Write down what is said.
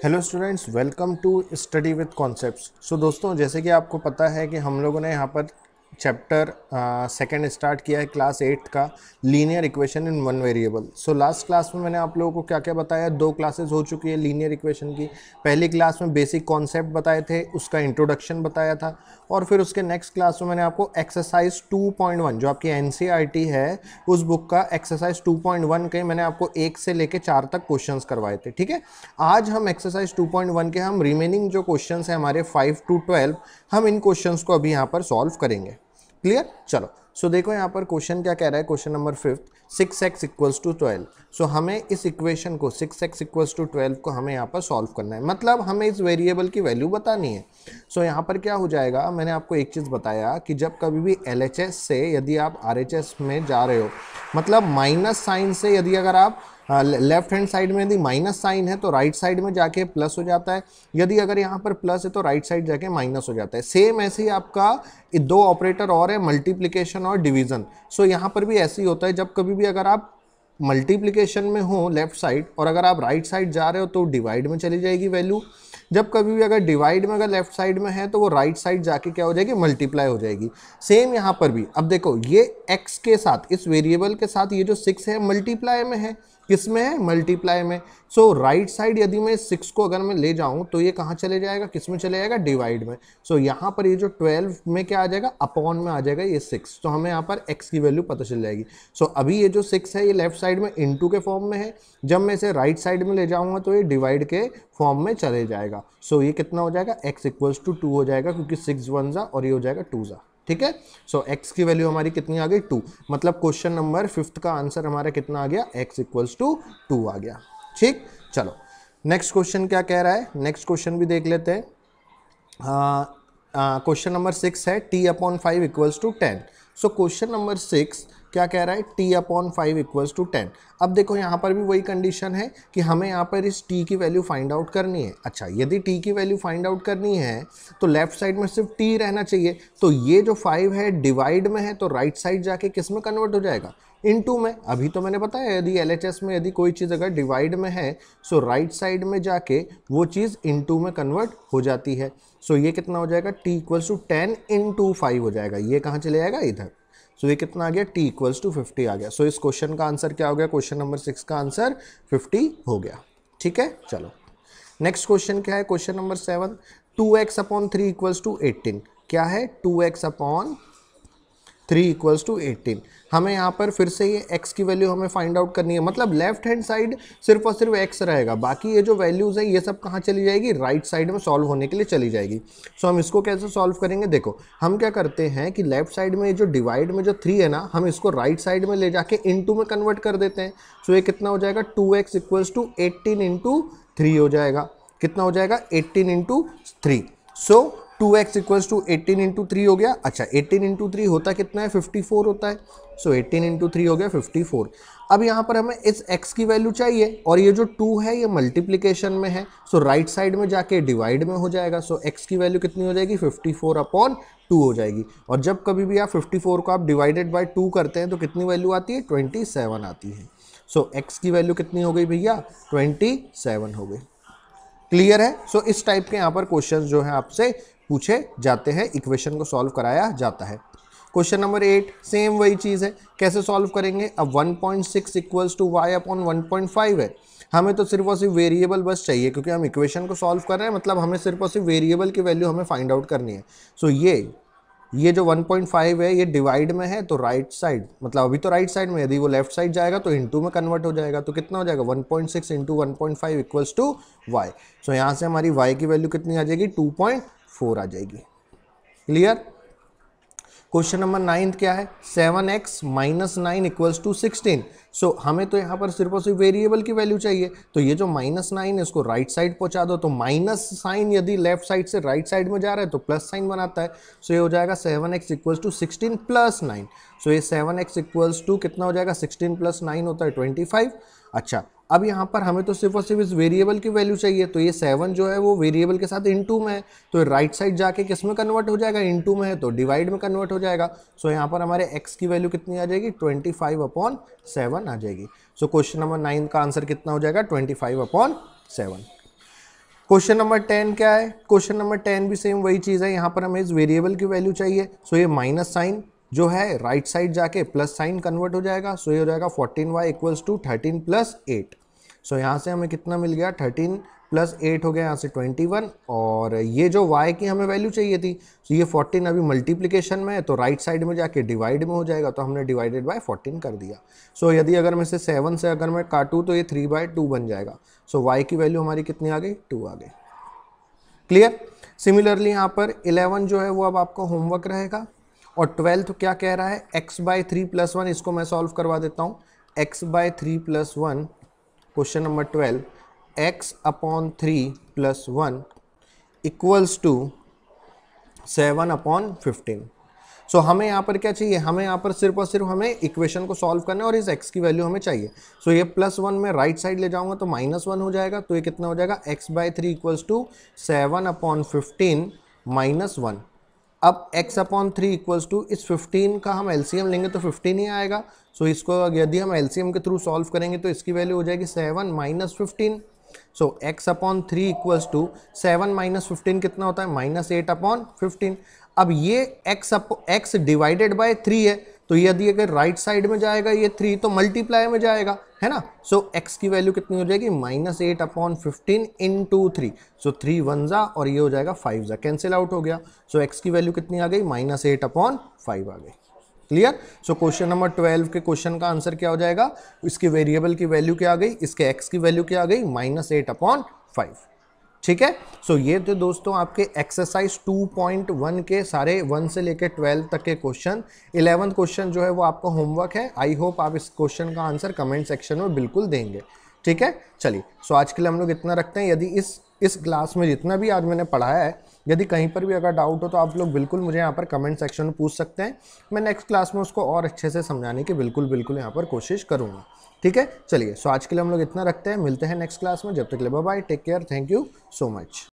Hello students, welcome to study with concepts. So दोस्तों, जैसे कि आपको पता है कि हम लोगों ने यहाँ पर चैप्टर सेकंड स्टार्ट किया है क्लास 8 का, linear equation in one variable. So last class में मैंने आप लोगों को क्या क्या बताया, 2 क्लासेस हो चुकी है लीनियर इक्वेशन की। पहली क्लास में बेसिक कॉन्सेप्ट बताए थे, उसका इंट्रोडक्शन बताया था, और फिर उसके नेक्स्ट क्लास में मैंने आपको एक्सरसाइज 2.1 जो आपकी एनसीईआरटी है उस बुक का एक्सरसाइज 2.1 के मैंने आपको 1 से लेके 4 तक क्वेश्चंस करवाए थे। ठीक है, आज हम एक्सरसाइज 2.1 के हम रिमेनिंग जो क्वेश्चंस हैं हमारे 5 to 12, हम इन क्वेश्चंस को अभी यहाँ पर सॉल्व करेंगे। क्लियर? चलो, सो देखो यहाँ पर क्वेश्चन क्या कह रहा है। Question number 5, 6x equals to 12। So हमें इस इक्वेशन को 6x इक्वल्स टू 12 को हमें यहाँ पर सॉल्व करना है, मतलब हमें इस वेरिएबल की वैल्यू बतानी है। सो यहाँ पर क्या हो जाएगा, मैंने आपको एक चीज़ बताया कि जब कभी भी LHS से यदि आप RHS में जा रहे हो, मतलब माइनस साइन से यदि अगर आप लेफ्ट हैंड साइड में यदि माइनस साइन है तो राइट साइड में जाके प्लस हो जाता है, यदि अगर यहाँ पर प्लस है तो राइट साइड जाके माइनस हो जाता है। सेम ऐसे ही आपका 2 ऑपरेटर और है, मल्टीप्लिकेशन और डिवीजन। सो यहाँ पर भी ऐसे ही होता है, जब कभी भी अगर आप मल्टीप्लिकेशन में हो लेफ्ट साइड और अगर आप राइट साइड जा रहे हो तो डिवाइड में चली जाएगी वैल्यू। जब कभी भी अगर डिवाइड में अगर लेफ्ट साइड में है तो वो राइट साइड जाके क्या हो जाएगी, मल्टीप्लाई हो जाएगी। सेम यहाँ पर भी अब देखो, ये x के साथ, इस वेरिएबल के साथ ये जो 6 है मल्टीप्लाई में है। किस में है? मल्टीप्लाई में। सो राइट साइड यदि मैं 6 को अगर मैं ले जाऊं तो ये कहाँ चले जाएगा, किस में चले जाएगा? डिवाइड में। सो यहाँ पर ये जो 12 में क्या आ जाएगा, अपॉन में आ जाएगा ये 6। तो हमें यहाँ पर x की वैल्यू पता चल जाएगी। सो अभी ये जो 6 है ये लेफ्ट साइड में इनटू के फॉर्म में है, जब मैं इसे राइट साइड में ले जाऊंगा तो ये डिवाइड के फॉर्म में चले जाएगा। सो ये कितना हो जाएगा, x इक्वल्स टू 2 हो जाएगा, क्योंकि 6 1 जा और ये हो जाएगा 2 जा। ठीक है, सो x की वैल्यू हमारी कितनी आ गई, 2। मतलब क्वेश्चन नंबर 5 का आंसर हमारा कितना आ गया, x इक्वल्स टू 2 आ गया। ठीक, चलो नेक्स्ट क्वेश्चन क्या कह रहा है, नेक्स्ट क्वेश्चन भी देख लेते हैं। क्वेश्चन नंबर 6 है t/5 equals to 10। So question number 6 क्या कह रहा है, t/5 इक्वल्स टू 10। अब देखो यहाँ पर भी वही कंडीशन है कि हमें यहाँ पर इस t की वैल्यू फाइंड आउट करनी है। अच्छा, यदि t की वैल्यू फाइंड आउट करनी है तो लेफ्ट साइड में सिर्फ t रहना चाहिए। तो ये जो 5 है डिवाइड में है तो राइट साइड जाके किस में कन्वर्ट हो जाएगा, इनटू में। अभी तो मैंने बताया यदि LHS में यदि कोई चीज़ अगर डिवाइड में है सो राइट साइड में जाके वो चीज़ इनटू में कन्वर्ट हो जाती है। सो ये कितना हो जाएगा, t इक्वल्स टू 10 × 5 हो जाएगा। ये कहाँ चले जाएगा, इधर। सो ये कितना आ गया, t इक्वल्स टू 50 आ गया। सो इस क्वेश्चन का आंसर क्या हो गया, क्वेश्चन नंबर 6 का आंसर 50 हो गया। ठीक है, चलो नेक्स्ट क्वेश्चन क्या है, question number 7, 2x/3 equals to 18। क्या है, 2x/3 इक्वल्स टू 18। हमें यहाँ पर फिर से ये x की वैल्यू हमें फाइंड आउट करनी है, मतलब लेफ्ट हैंड साइड सिर्फ और सिर्फ x रहेगा, बाकी ये जो वैल्यूज़ है ये सब कहाँ चली जाएगी, राइट साइड में सॉल्व होने के लिए चली जाएगी। सो हम इसको कैसे सॉल्व करेंगे, देखो हम क्या करते हैं कि लेफ्ट साइड में जो डिवाइड में जो 3 है ना, हम इसको राइट साइड में ले जाके इनटू में कन्वर्ट कर देते हैं। सो ये कितना हो जाएगा, 2x इक्वल्स टू 18 × 3 हो जाएगा। कितना हो जाएगा, 18 × 3। सो 2x इक्वल्स टू 18 × 3 हो गया। अच्छा, 18 × 3 होता कितना है, 54 होता है। सो 18 × 3 हो गया 54। अब यहाँ पर हमें इस x की वैल्यू चाहिए और ये जो 2 है ये मल्टीप्लिकेशन में है, सो राइट साइड में जाके डिवाइड में हो जाएगा। सो x की वैल्यू कितनी हो जाएगी, 54/2 हो जाएगी। और जब कभी भी आप 54 को आप डिवाइडेड बाय 2 करते हैं तो कितनी वैल्यू आती है, 27 आती है। सो x की वैल्यू कितनी हो गई भैया, 27 हो गई। क्लियर है? सो इस टाइप के यहाँ पर क्वेश्चन जो है आपसे पूछे जाते हैं, इक्वेशन को सॉल्व कराया जाता है। क्वेश्चन नंबर 8, सेम वही चीज़ है, कैसे सॉल्व करेंगे। अब 1.6 इक्वल्स टू y/1.5 है। हमें तो सिर्फ और सिर्फ वेरिएबल बस चाहिए, क्योंकि हम इक्वेशन को सॉल्व कर रहे हैं, मतलब हमें सिर्फ और सिर्फ वेरिएबल की वैल्यू हमें फाइंड आउट करनी है। सो ये जो 1.5 है ये डिवाइड में है तो राइट साइड, मतलब अभी तो राइट साइड में, यदि वो लेफ्ट साइड जाएगा तो इनटू में कन्वर्ट हो जाएगा। तो कितना हो जाएगा, 1.6 × 1.5 इक्वल्स टू y। सो यहाँ से हमारी y की वैल्यू कितनी आ जाएगी, 2.4 आ जाएगी। क्लियर? क्वेश्चन नंबर 9 क्या है, 7x - 9 इक्वल्स टू 16। सो हमें तो यहाँ पर सिर्फ और सिर्फ वेरिएबल की वैल्यू चाहिए, तो ये जो -9 है इसको राइट साइड पहुँचा दो। तो माइनस साइन यदि लेफ्ट साइड से राइट साइड में जा रहा है तो प्लस साइन बनाता है। सो ये हो जाएगा 7x इक्वल्स टू 16 + 9। सो ये 7x इक्वल्स टू कितना हो जाएगा, 16 + 9 होता है 25। अच्छा, अब यहाँ पर हमें तो सिर्फ और सिर्फ इस वेरिएबल की वैल्यू चाहिए, तो ये 7 जो है वो वेरिएबल के साथ इनटू में है, तो राइट साइड जाके किस में कन्वर्ट हो जाएगा, इनटू में है तो डिवाइड में कन्वर्ट हो जाएगा। सो यहाँ पर हमारे x की वैल्यू कितनी आ जाएगी, 25/7 आ जाएगी। सो क्वेश्चन नंबर 9 का आंसर कितना हो जाएगा, 25/7। क्वेश्चन नंबर 10 क्या है? क्वेश्चन नंबर 10 भी सेम वही चीज़ है, यहाँ पर हमें इस वेरिएबल की वैल्यू चाहिए। सो ये माइनस साइन जो है राइट साइड जाके प्लस साइन कन्वर्ट हो जाएगा। सो ये हो जाएगा 14y इक्वल्स टू 13 प्लस 8। सो यहाँ से हमें कितना मिल गया? 13 प्लस 8 हो गया यहाँ से 21, और ये जो y की हमें वैल्यू चाहिए थी, तो ये 14 अभी मल्टीप्लिकेशन में है तो राइट साइड में जाके डिवाइड में हो जाएगा, तो हमने डिवाइडेड बाय 14 कर दिया। सो यदि अगर मैं इसे 7 से अगर मैं काटूँ तो ये 3/2 बन जाएगा। सो y की वैल्यू हमारी कितनी आ गई? 2 आ गई। क्लियर? सिमिलरली यहाँ पर 11 जो है वो अब आपका होमवर्क रहेगा, और 12 क्या कह रहा है? x/3 + 1, इसको मैं सॉल्व करवा देता हूँ। x/3 + 1, question number 12, x/3 + 1 equals to 7/15। So हमें यहाँ पर क्या चाहिए? हमें यहाँ पर सिर्फ और सिर्फ हमें इक्वेशन को सॉल्व करना है और इस x की वैल्यू हमें चाहिए। सो ये +1 में राइट साइड ले जाऊंगा तो -1 हो जाएगा, तो ये कितना हो जाएगा? x/3 equals to 7/15 -1। अब x/3 इक्वल्स टू इस 15 का हम एलसीएम लेंगे तो 15 ही आएगा। सो इसको यदि हम एलसीएम के थ्रू सॉल्व करेंगे तो इसकी वैल्यू हो जाएगी 7 - 15। सो x/3 इक्वल्स टू 7 - 15 कितना होता है? -8/15। अब ये x डिवाइडेड बाय 3 है, तो यदि अगर राइट साइड में जाएगा ये 3 तो मल्टीप्लाई में जाएगा, है ना। सो x की वैल्यू कितनी हो जाएगी? -8/15 इंटू 3। सो 3 1 जा और ये हो जाएगा 5 जा, कैंसिल आउट हो गया। सो x की वैल्यू कितनी आ गई? -8/5 आ गई। क्लियर? सो क्वेश्चन नंबर 12 के क्वेश्चन का आंसर क्या हो जाएगा? इसके वेरिएबल की वैल्यू क्या आ गई? इसके x की वैल्यू क्या आ गई? -8/5। ठीक है। सो ये थे दोस्तों आपके एक्सरसाइज 2.1 के सारे 1 से लेकर 12 तक के क्वेश्चन। 11th क्वेश्चन जो है वो आपका होमवर्क है। आई होप आप इस क्वेश्चन का आंसर कमेंट सेक्शन में बिल्कुल देंगे। ठीक है, चलिए। सो आज के लिए हम लोग इतना रखते हैं। यदि इस क्लास में जितना भी आज मैंने पढ़ाया है, यदि कहीं पर भी अगर डाउट हो तो आप लोग बिल्कुल मुझे यहाँ पर कमेंट सेक्शन में पूछ सकते हैं। मैं नेक्स्ट क्लास में उसको और अच्छे से समझाने की बिल्कुल यहाँ पर कोशिश करूँगा। ठीक है, चलिए। सो आज के लिए हम लोग इतना रखते हैं, मिलते हैं नेक्स्ट क्लास में। जब तक के लिए bye bye, take care, thank you so much.